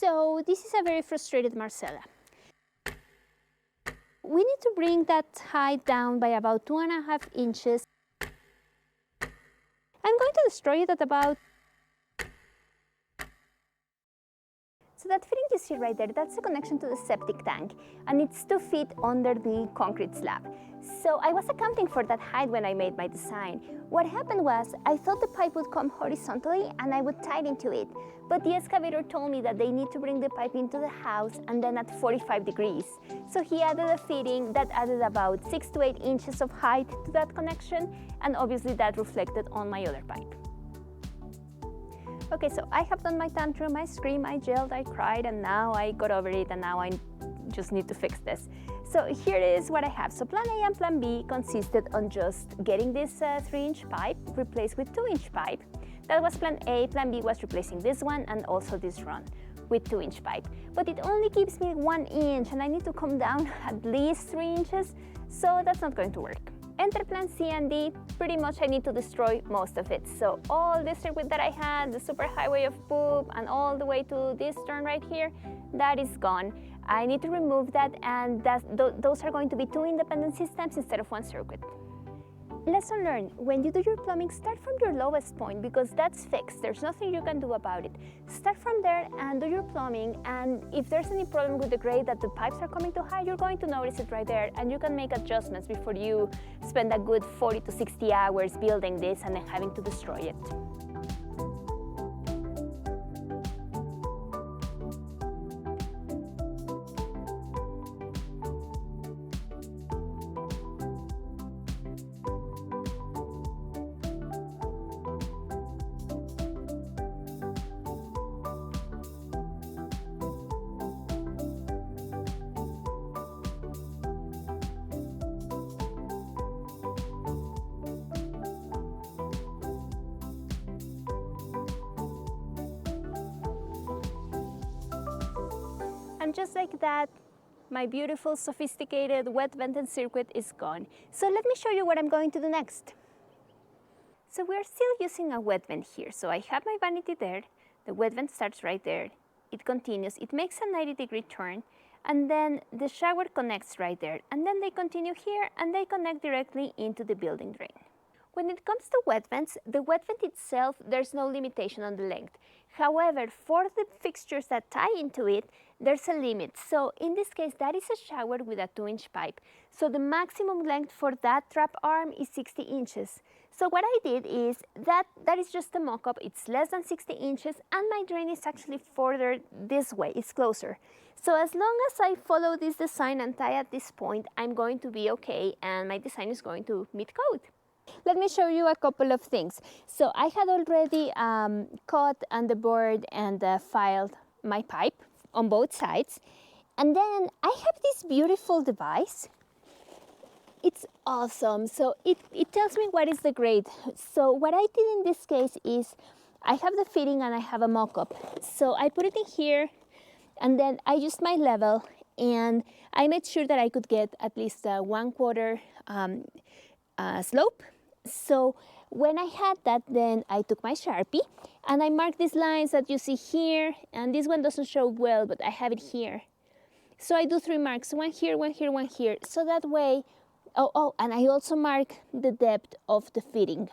So this is a very frustrated Marcella. We need to bring that height down by about 2.5 inches. I'm going to destroy it at about... So that fitting you see right there, that's the connection to the septic tank, and it's 2 feet under the concrete slab. So I was accounting for that height when I made my design. What happened was, I thought the pipe would come horizontally and I would tie into it. But the excavator told me that they need to bring the pipe into the house and then at 45 degrees. So he added a fitting that added about 6 to 8 inches of height to that connection, and obviously that reflected on my other pipe. Okay, so I have done my tantrum, I screamed, I yelled, I cried, and now I got over it, and now I just need to fix this. So here is what I have. So plan A and plan B consisted on just getting this 3-inch pipe replaced with 2-inch pipe. That was plan A. Plan B was replacing this one and also this run with 2-inch pipe. But it only gives me 1 inch, and I need to come down at least 3 inches, so that's not going to work. Enter plan C and D. Pretty much I need to destroy most of it. So all this circuit that I had, the superhighway of poop, and all the way to this turn right here, that is gone. I need to remove that, and those are going to be 2 independent systems instead of 1 circuit. Lesson learned: when you do your plumbing, start from your lowest point, because that's fixed. There's nothing you can do about it. Start from there and do your plumbing, and if there's any problem with the grade that the pipes are coming too high, you're going to notice it right there, and you can make adjustments before you spend a good 40 to 60 hours building this and then having to destroy it. And just like that, my beautiful, sophisticated wet vented circuit is gone. So let me show you what I'm going to do next. So we're still using a wet vent here. So I have my vanity there, the wet vent starts right there, it continues, it makes a 90-degree turn, and then the shower connects right there, and then they continue here and they connect directly into the building drain. When it comes to wet vents, the wet vent itself, there's no limitation on the length. However, for the fixtures that tie into it, there's a limit. So in this case, that is a shower with a 2-inch pipe. So the maximum length for that trap arm is 60 inches. So what I did is, that is just a mock-up. It's less than 60 inches, and my drain is actually further this way, it's closer. So as long as I follow this design and tie at this point, I'm going to be okay, and my design is going to meet code. Let me show you a couple of things. So I had already cut on the board and filed my pipe on both sides. And then I have this beautiful device. It's awesome. So it tells me what is the grade. So what I did in this case is, I have the fitting and I have a mock-up. So I put it in here, and then I used my level, and I made sure that I could get at least a 1/4 slope. So when I had that, then I took my Sharpie and I marked these lines that you see here, and this one doesn't show well, but I have it here. So I do 3 marks, 1 here, 1 here, 1 here. So that way, and I also mark the depth of the fitting.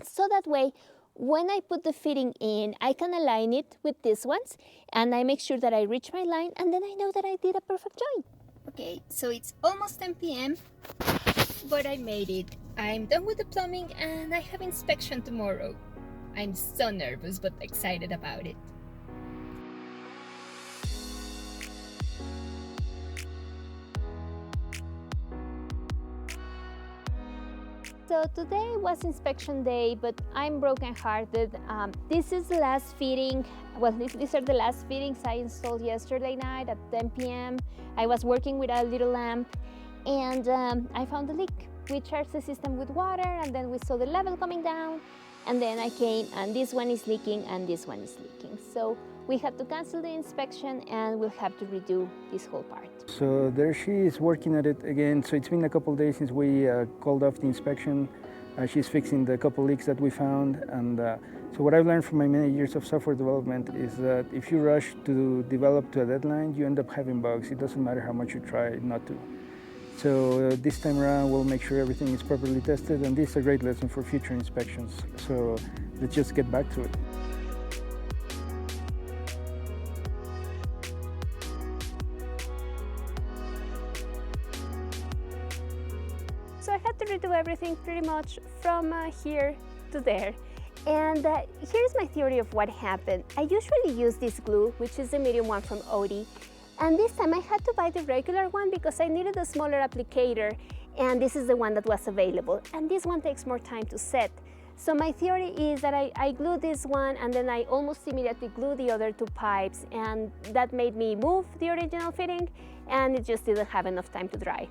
So that way, when I put the fitting in, I can align it with these ones, and I make sure that I reach my line, and then I know that I did a perfect join. Okay, so it's almost 10 p.m. but I made it. I'm done with the plumbing and I have inspection tomorrow. I'm so nervous but excited about it. So today was inspection day, but I'm brokenhearted. This is the last fitting. Well, these are the last fittings I installed yesterday night at 10 p.m. I was working with a little lamp, and I found a leak. We charged the system with water, and then we saw the level coming down, and then I came, and this one is leaking and this one is leaking. So we had to cancel the inspection, and we'll have to redo this whole part. So there she is working at it again. So it's been a couple of days since we called off the inspection. She's fixing the couple leaks that we found. And so what I've learned from my many years of software development is that if you rush to develop to a deadline, you end up having bugs. It doesn't matter how much you try not to. So this time around, we'll make sure everything is properly tested, and this is a great lesson for future inspections. So let's just get back to it. So I had to redo everything pretty much from here to there. And here's my theory of what happened. I usually use this glue, which is the medium one from Eoutil. And this time I had to buy the regular one because I needed a smaller applicator, and this is the one that was available. And this one takes more time to set. So my theory is that I glued this one and then I almost immediately glued the other two pipes, and that made me move the original fitting, and it just didn't have enough time to dry.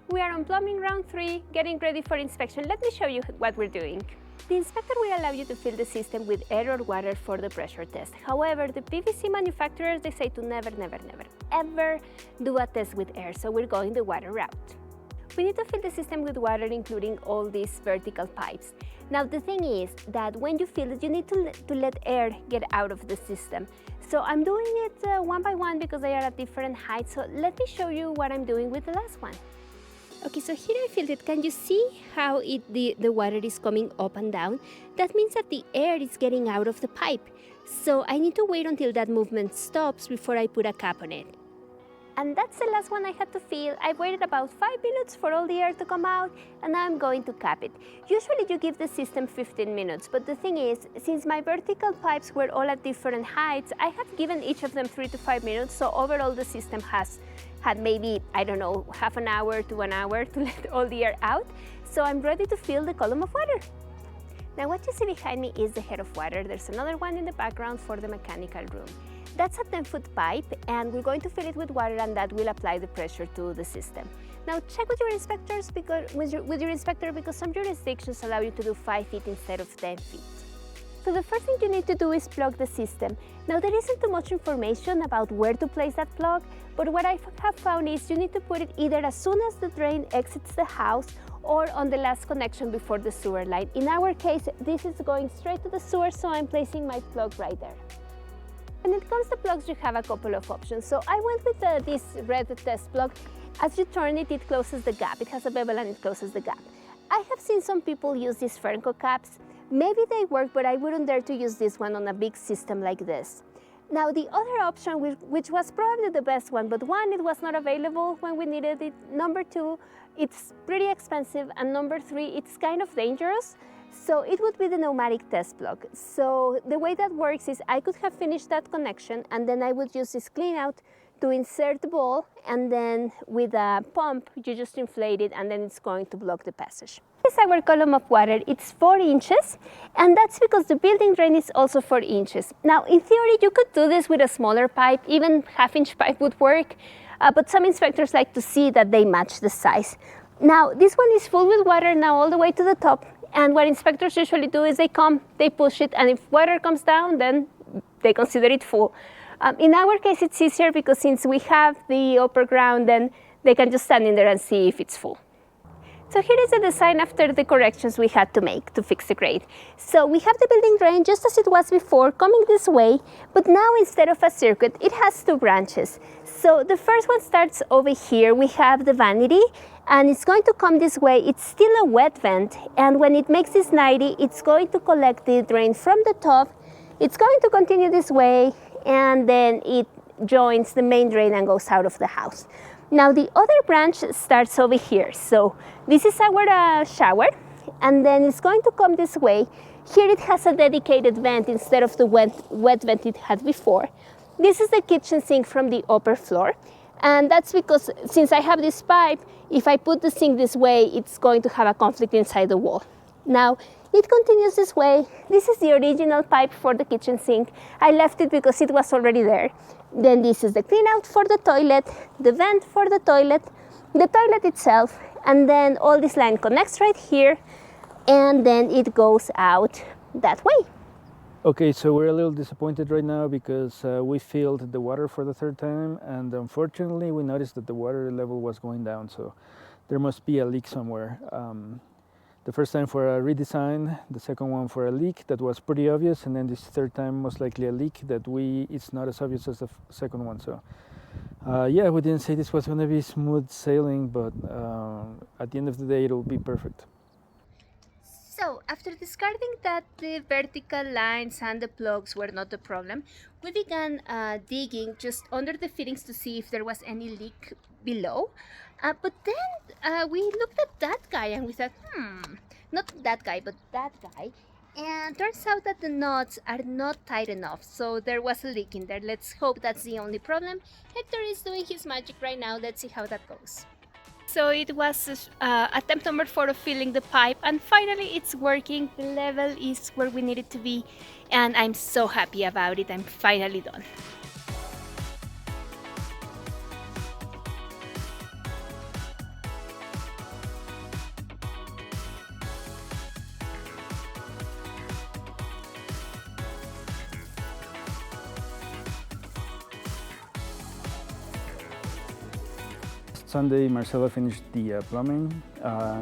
We are on plumbing round 3, getting ready for inspection. Let me show you what we're doing. The inspector will allow you to fill the system with air or water for the pressure test. However, the PVC manufacturers, they say to never, ever do a test with air, so we're going the water route. We need to fill the system with water, including all these vertical pipes. Now, the thing is that when you fill it, you need to let air get out of the system. So I'm doing it one by one because they are at different heights. So let me show you what I'm doing with the last one. Okay, so here I filled it. Can you see how the water is coming up and down? That means that the air is getting out of the pipe. So I need to wait until that movement stops before I put a cap on it. And that's the last one I had to fill. I waited about 5 minutes for all the air to come out, and now I'm going to cap it. Usually you give the system 15 minutes, but the thing is, since my vertical pipes were all at different heights, I have given each of them 3 to 5 minutes, so overall the system had maybe, I don't know, half an hour to an hour to let all the air out. So I'm ready to fill the column of water. Now what you see behind me is the head of water. There's another one in the background for the mechanical room. That's a 10-foot pipe, and we're going to fill it with water, and that will apply the pressure to the system. Now check with your inspectors with your inspector, because some jurisdictions allow you to do 5 feet instead of 10 feet. So the first thing you need to do is plug the system. Now there isn't too much information about where to place that plug, but what I have found is you need to put it either as soon as the drain exits the house or on the last connection before the sewer line. In our case, this is going straight to the sewer, so I'm placing my plug right there. When it comes to plugs, you have a couple of options. So I went with this red test plug. As you turn it, it closes the gap. It has a bevel and it closes the gap. I have seen some people use these Fernco caps. Maybe they work, but I wouldn't dare to use this one on a big system like this. Now the other option, which was probably the best one, but one, it was not available when we needed it. Number 2, it's pretty expensive. And number 3, it's kind of dangerous. So it would be the pneumatic test plug. So the way that works is I could have finished that connection, and then I would use this clean out to insert the ball, and then with a pump you just inflate it, and then it's going to block the passage. This is our column of water. It's 4 inches, and that's because the building drain is also 4 inches. Now in theory you could do this with a smaller pipe, even half-inch pipe would work, but some inspectors like to see that they match the size. Now this one is full with water now all the way to the top. And what inspectors usually do is they come, they push it, and if water comes down, then they consider it full. In our case, it's easier because since we have the upper ground, then they can just stand in there and see if it's full. So here is the design after the corrections we had to make to fix the grade. So we have the building drain just as it was before, coming this way, but now instead of a circuit, it has 2 branches. So the first one starts over here. We have the vanity, and it's going to come this way. It's still a wet vent, and when it makes this 90, it's going to collect the drain from the top. It's going to continue this way, and then it joins the main drain and goes out of the house. Now the other branch starts over here. So this is our shower, and then it's going to come this way. Here it has a dedicated vent instead of the wet vent it had before. This is the kitchen sink from the upper floor, and that's because since I have this pipe, if I put the sink this way, it's going to have a conflict inside the wall. Now it continues this way. This is the original pipe for the kitchen sink. I left it because it was already there. Then this is the clean out for the toilet, the vent for the toilet itself, and then all this line connects right here, and then it goes out that way. Okay, so we're a little disappointed right now because we filled the water for the 3rd time, and unfortunately we noticed that the water level was going down, so there must be a leak somewhere. The first time for a redesign, the second one for a leak that was pretty obvious, and then this third time most likely a leak that it's not as obvious as the second one. So yeah, we didn't say this was going to be smooth sailing, but at the end of the day it'll be perfect. So, after discarding that the vertical lines and the plugs were not the problem, we began digging just under the fittings to see if there was any leak below. But then we looked at that guy and we thought, not that guy, but that guy. And turns out that the nuts are not tight enough, so there was a leak in there. Let's hope that's the only problem. Hector is doing his magic right now. Let's see how that goes. So it was attempt number 4 of filling the pipe, and finally it's working. The level is where we need it to be, and I'm so happy about it. I'm finally done. Sunday, Marcela finished the plumbing.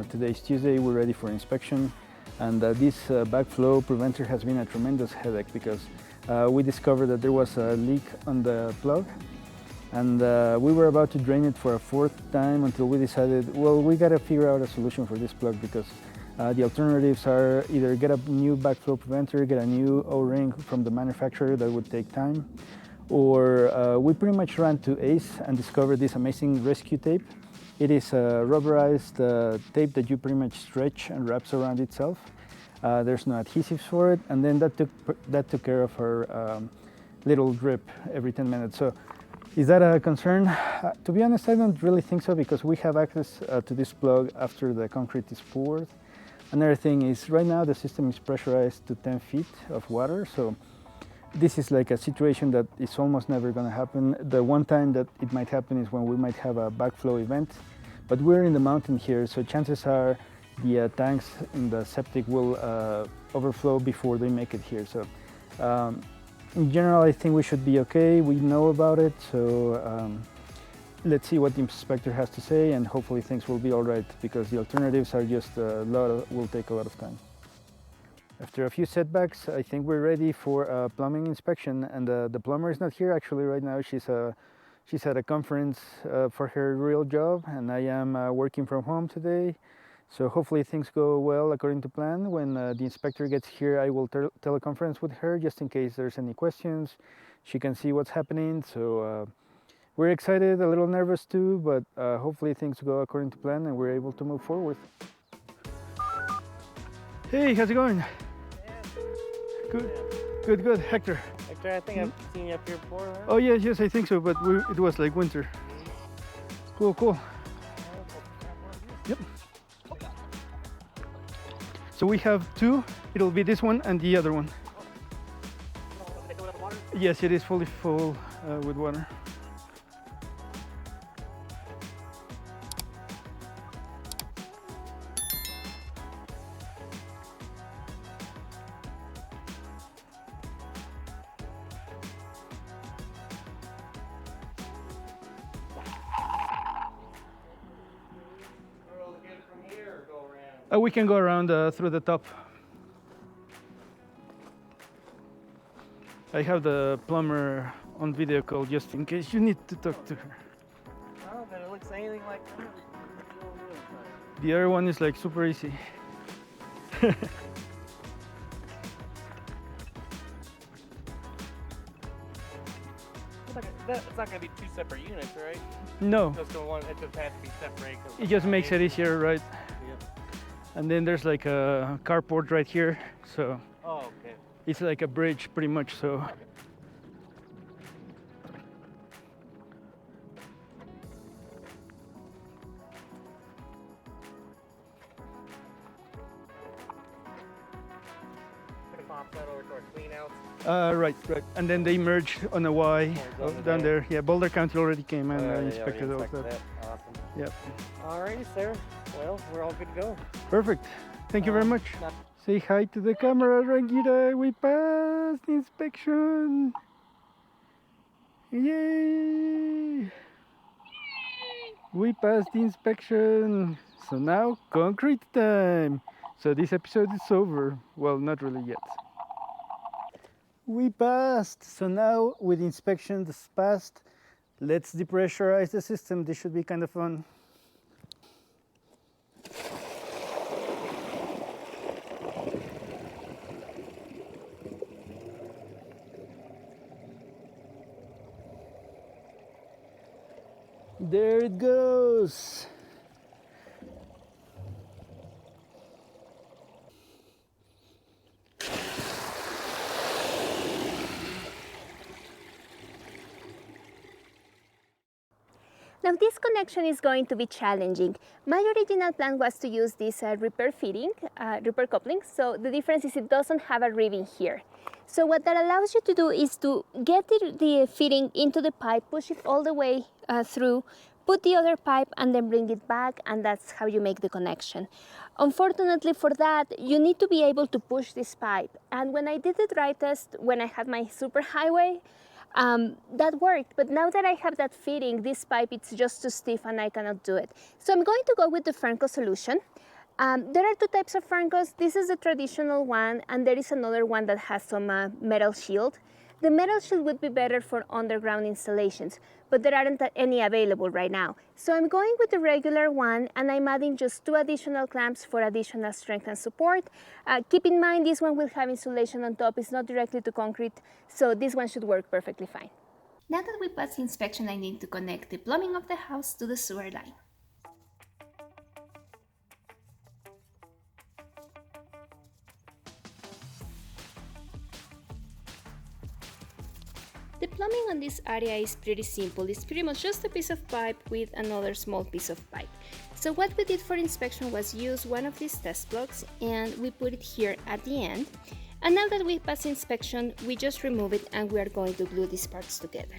Today's Tuesday, we're ready for inspection. And this backflow preventer has been a tremendous headache because we discovered that there was a leak on the plug. And we were about to drain it for a 4th time until we decided, well, we gotta figure out a solution for this plug because the alternatives are either get a new backflow preventer, get a new O-ring from the manufacturer, that would take time, or we pretty much ran to Ace and discovered this amazing rescue tape. It is a rubberized tape that you pretty much stretch and wraps around itself. There's no adhesives for it, and then that took care of her little drip every 10 minutes. So is that a concern? To be honest, I don't really think so because we have access to this plug after the concrete is poured. Another thing is right now the system is pressurized to 10 feet of water, so this is like a situation that is almost never going to happen. The one time that it might happen is when we might have a backflow event, but we're in the mountain here, so chances are the tanks in the septic will overflow before they make it here. So in general, I think we should be okay. We know about it, so let's see what the inspector has to say, and hopefully things will be all right because the alternatives are just will take a lot of time. After a few setbacks, I think we're ready for a plumbing inspection, and the plumber is not here actually right now. She's at a conference for her real job, and I am working from home today. So hopefully things go well according to plan. When the inspector gets here, I will teleconference with her just in case there's any questions. She can see what's happening. So we're excited, a little nervous too, but hopefully things go according to plan and we're able to move forward. Hey, how's it going? Good, good. Hector. Hector, I think I've seen you up here before, right? Oh yes, I think so, but it was like winter. Cool. Yep. So we have 2. It'll be this one and the other one. Yes, it is fully full with water. We can go around through the top. I have the plumber on video call just in case you need to talk to her. Oh, but it looks anything like that. The other one is like super easy. It's not going to be 2 separate units, right? No. Just the one, it just has to be separated. It just makes it easier, right? Yep. And then there's like a carport right here, so Oh, okay. it's like a bridge pretty much, so. It pops out over to our clean outs. Right. And then they merge on a Y down there. Yeah, Boulder County already came and inspected all that. Awesome. Yep. Alrighty, sir. Well, we're all good to go. Perfect. Thank you very much. Say hi to the camera, Rangita. We passed the inspection. Yay! We passed the inspection. So now concrete time. So this episode is over. Well, not really yet. We passed. So now with inspection that's passed, let's depressurize the system. This should be kind of fun. There it goes. Now this connection is going to be challenging. My original plan was to use this repair coupling, so the difference is it doesn't have a ribbon here. So what that allows you to do is to get the fitting into the pipe, push it all the way through, put the other pipe and then bring it back, and that's how you make the connection. Unfortunately for that, you need to be able to push this pipe. And when I did the dry test, when I had my superhighway, that worked, but now that I have that fitting, this pipe, it's just too stiff and I cannot do it. So I'm going to go with the Franco solution. There are two types of Francos. This is the traditional one, and there is another one that has some metal shield. The metal shield would be better for underground installations, but there aren't any available right now. So I'm going with the regular one, and I'm adding just 2 additional clamps for additional strength and support. Keep in mind this one will have insulation on top. It's not directly to concrete, so this one should work perfectly fine. Now that we passed the inspection, I need to connect the plumbing of the house to the sewer line. The plumbing on this area is pretty simple. It's pretty much just a piece of pipe with another small piece of pipe. So what we did for inspection was use one of these test blocks, and we put it here at the end. And now that we passed inspection, we just remove it and we are going to glue these parts together.